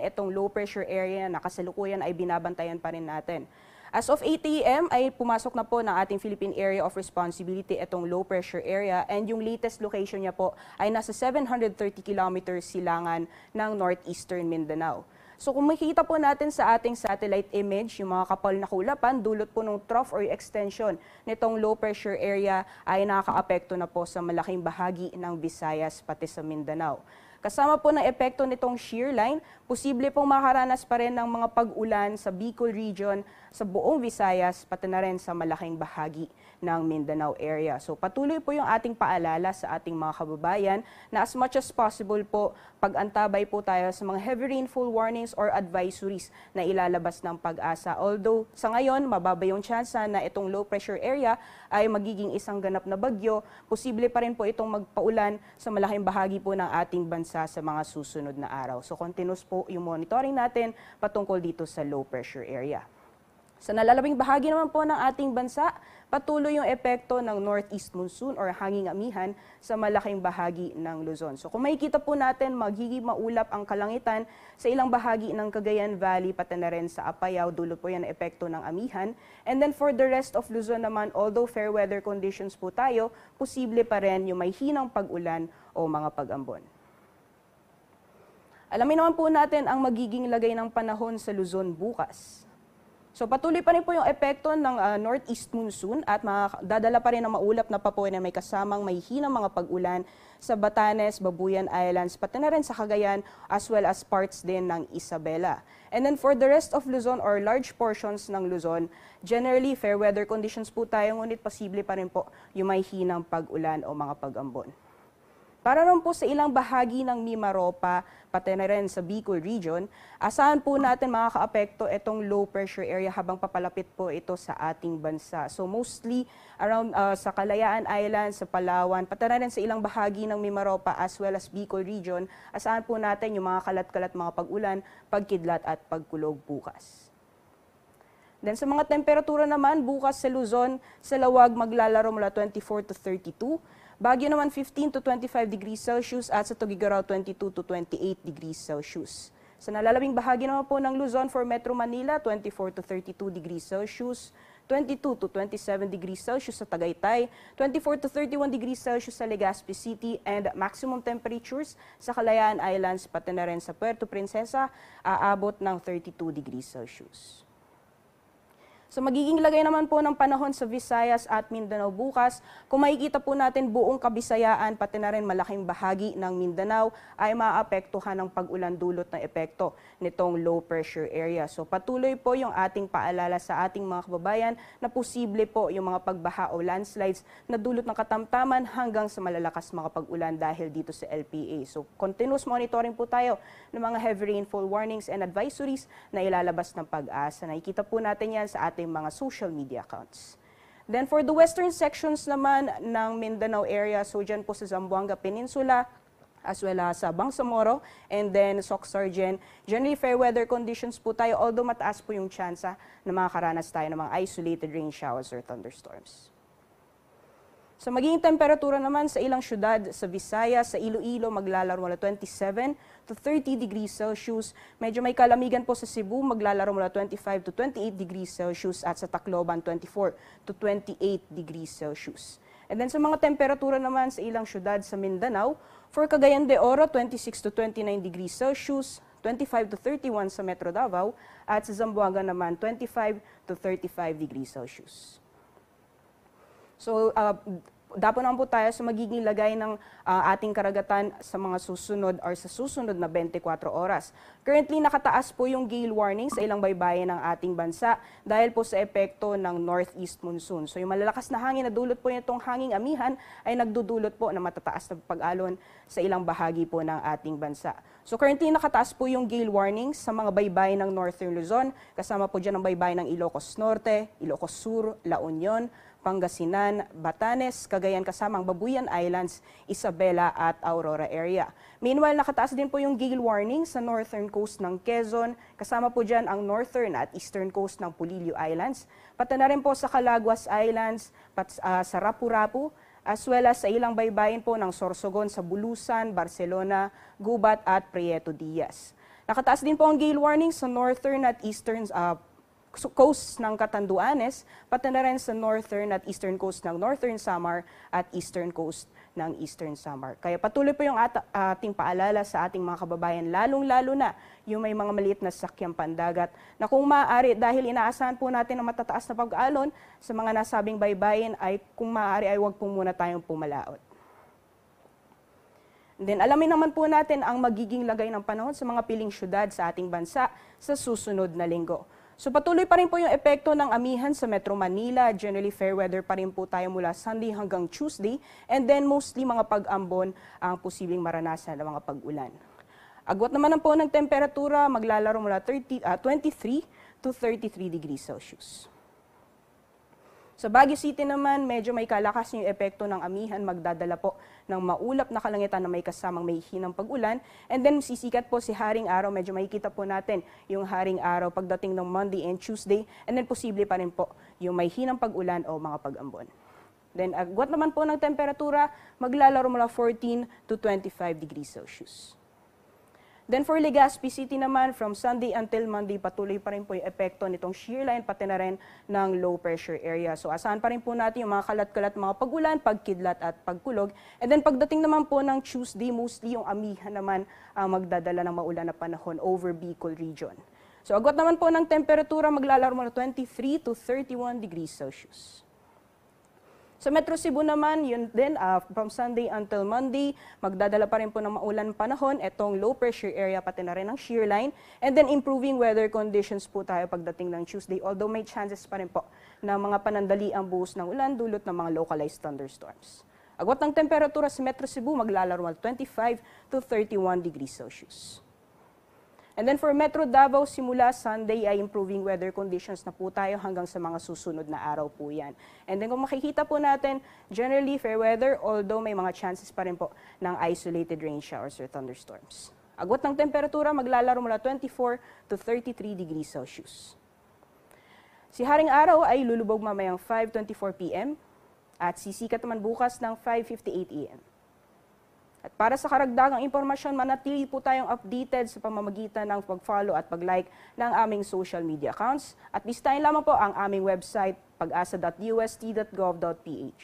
itong low pressure area na kasalukuyan ay binabantayan pa rin natin. As of 8 a.m. ay pumasok na po ng ating Philippine Area of Responsibility itong low pressure area, and yung latest location niya po ay nasa 730 kilometers silangan ng northeastern Mindanao. So kung makikita po natin sa ating satellite image, yung mga kapal na kulapan, dulot po ng trough or extension nitong low pressure area ay nakakaapekto na po sa malaking bahagi ng Visayas pati sa Mindanao. Kasama po ng epekto nitong shear line, posible pong makaranas pa rin ng mga pag-ulan sa Bicol region, sa buong Visayas, pati na rin sa malaking bahagi ng Mindanao area. So patuloy po yung ating paalala sa ating mga kababayan na as much as possible po, pag-antabay po tayo sa mga heavy rainfall warnings or advisories na ilalabas ng Pag-asa. Although sa ngayon, mababa yung tsansa na itong low pressure area ay magiging isang ganap na bagyo, posible pa rin po itong magpaulan sa malaking bahagi po ng ating bansa sa mga susunod na araw. So continuous po yung monitoring natin patungkol dito sa low pressure area. Sa nalalabing bahagi naman po ng ating bansa, patuloy yung epekto ng northeast monsoon or hanging amihan sa malaking bahagi ng Luzon. So kung makikita po natin, magiging maulap ang kalangitan sa ilang bahagi ng Cagayan Valley, pati na rin sa Apayao, dulot po yan ang epekto ng amihan. And then for the rest of Luzon naman, although fair weather conditions po tayo, posible pa rin yung may hinang pag-ulan o mga pag-ambon. Alamin naman po natin ang magiging lagay ng panahon sa Luzon bukas. So patuloy pa rin po yung epekto ng northeast monsoon at dadala pa rin ng maulap na papoy na may kasamang may hinang mga pag-ulan sa Batanes, Babuyan Islands, pati na rin sa Cagayan as well as parts din ng Isabela. And then for the rest of Luzon or large portions ng Luzon, generally fair weather conditions po tayo, ngunit posible pa rin po yung may hinang pag-ulan o mga pag-ambon. Para naman po sa ilang bahagi ng Mimaropa, pati na rin sa Bicol region, asahan po natin makakaapekto itong low pressure area habang papalapit po ito sa ating bansa. So mostly around sa Kalayaan Island, sa Palawan, pati na rin sa ilang bahagi ng Mimaropa as well as Bicol region, asahan po natin yung mga kalat-kalat mga pag-ulan, pagkidlat at pagkulog bukas. Then sa mga temperatura naman, bukas sa Luzon, sa Lawag maglalaro mula 24 to 32, Baguio naman 15 to 25 degrees Celsius at sa Tuguegarao 22 to 28 degrees Celsius. Sa nalalabing bahagi naman po ng Luzon for Metro Manila, 24 to 32 degrees Celsius, 22 to 27 degrees Celsius sa Tagaytay, 24 to 31 degrees Celsius sa Legazpi City, and maximum temperatures sa Kalayaan Islands pati na rin sa Puerto Princesa aabot ng 32 degrees Celsius. So magiging lagay naman po ng panahon sa Visayas at Mindanao bukas. Kung makikita po natin buong Kabisayaan, pati na rin malaking bahagi ng Mindanao ay maapektuhan ng pag-ulan dulot ng epekto nitong low pressure area. So patuloy po yung ating paalala sa ating mga kababayan na posible po yung mga pagbaha o landslides na dulot ng katamtaman hanggang sa malalakas mga pag-ulan dahil dito sa LPA. So continuous monitoring po tayo ng mga heavy rainfall warnings and advisories na ilalabas ng Pag-asa. Nakikita po natin yan sa ating mga social media accounts. Then for the western sections naman ng Mindanao area, so dyan po sa Zamboanga Peninsula, as well as sa Bangsamoro, and then Soc-Sargen, generally fair weather conditions po tayo, although mataas po yung tsansa na makakaranas tayo ng mga isolated rain showers or thunderstorms. So magiging temperatura naman sa ilang syudad sa Visayas, sa Iloilo maglalaro mula 27 to 30 degrees Celsius. Medyo may kalamigan po sa Cebu, maglalaro mula 25 to 28 degrees Celsius at sa Tacloban 24 to 28 degrees Celsius. And then sa mga temperatura naman sa ilang syudad sa Mindanao, for Cagayan de Oro 26 to 29 degrees Celsius, 25 to 31 sa Metro Davao at sa Zamboanga naman 25 to 35 degrees Celsius. So, dapat naman po tayo sa magiging lagay ng ating karagatan sa mga susunod or sa susunod na 24 oras. Currently, nakataas po yung gale warning sa ilang baybayin ng ating bansa dahil po sa epekto ng northeast monsoon. So, yung malalakas na hangin na dulot po nitong hanging amihan ay nagdudulot po ng matataas na pag-alon sa ilang bahagi po ng ating bansa. So, currently, nakataas po yung gale warning sa mga baybayin ng Northern Luzon. Kasama po dyan ang baybayin ng Ilocos Norte, Ilocos Sur, La Union, Pangasinan, Batanes, Cagayan kasamang Babuyan Islands, Isabela at Aurora area. Meanwhile, nakataas din po yung gale warning sa northern coast ng Quezon, kasama po dyan ang northern at eastern coast ng Polillo Islands, pati na rin po sa Calaguas Islands, sa Rapu-Rapu, as well as sa ilang baybayin po ng Sorsogon sa Bulusan, Barcelona, Gubat at Prieto Diaz. Nakataas din po ang gale warning sa northern at eastern coast ng Catanduanes, pati na rin sa northern at eastern coast ng Northern Samar at eastern coast ng Eastern Samar. Kaya patuloy po yung ating paalala sa ating mga kababayan, lalong-lalo na yung may mga maliit na sakyang pandagat na kung maaari, dahil inaasahan po natin na matataas na pag-alon sa mga nasabing baybayin, ay kung maaari ay huwag po muna tayong pumalaot. Then alamin naman po natin ang magiging lagay ng panahon sa mga piling syudad sa ating bansa sa susunod na linggo. So patuloy pa rin po yung epekto ng amihan sa Metro Manila. Generally fair weather pa rin po tayo mula Sunday hanggang Tuesday. And then mostly mga pag-ambon ang posibleng maranasan ng mga pag-ulan. Agwat naman po ng temperatura, maglalaro mula 23 to 33 degrees Celsius. Sa Baguio City naman, medyo may kalakas yung epekto ng amihan, magdadala po ng maulap na kalangitan na may kasamang may hinang pag-ulan. And then sisikat po si Haring Araw, medyo makikita po natin yung Haring Araw pagdating ng Monday and Tuesday. And then posible pa rin po yung may hinang pag-ulan o mga pag-ambon. Then agwat naman po ng temperatura, maglalaro mula 14 to 25 degrees Celsius. Then for Legazpi City naman, from Sunday until Monday, patuloy pa rin po yung epekto nitong shear line, pati na rin ng low pressure area. So asahan pa rin po natin yung mga kalat-kalat, mga pag-ulan, pagkidlat at pagkulog. And then pagdating naman po ng Tuesday, mostly yung amihan naman ang magdadala ng maulan na panahon over Bicol region. So agwat naman po ng temperatura, maglalaro mula 23 to 31 degrees Celsius. Sa Metro Cebu naman, yun din, from Sunday until Monday, magdadala pa rin po ng maulan panahon, etong low pressure area pati na rin ang shear line, and then improving weather conditions po tayo pagdating ng Tuesday, although may chances pa rin po na mga panandali ang buhos ng ulan dulot ng mga localized thunderstorms. Agwat ng temperatura sa Metro Cebu, maglalaro 25 to 31 degrees Celsius. And then for Metro Davao, simula Sunday ay improving weather conditions na po tayo hanggang sa mga susunod na araw po yan. And then kung makikita po natin, generally fair weather, although may mga chances pa rin po ng isolated rain showers or thunderstorms. Agwat ng temperatura, maglalaro mula 24 to 33 degrees Celsius. Si Haring Araw ay lulubog mamayang 5:24 p.m. at sisikat naman bukas ng 5:58 a.m. At para sa karagdagang impormasyon, manatili po tayong updated sa pamamagitan ng pag-follow at pag-like ng aming social media accounts. At bisitahin lamang po ang aming website, pag-asa.ust.gov.ph.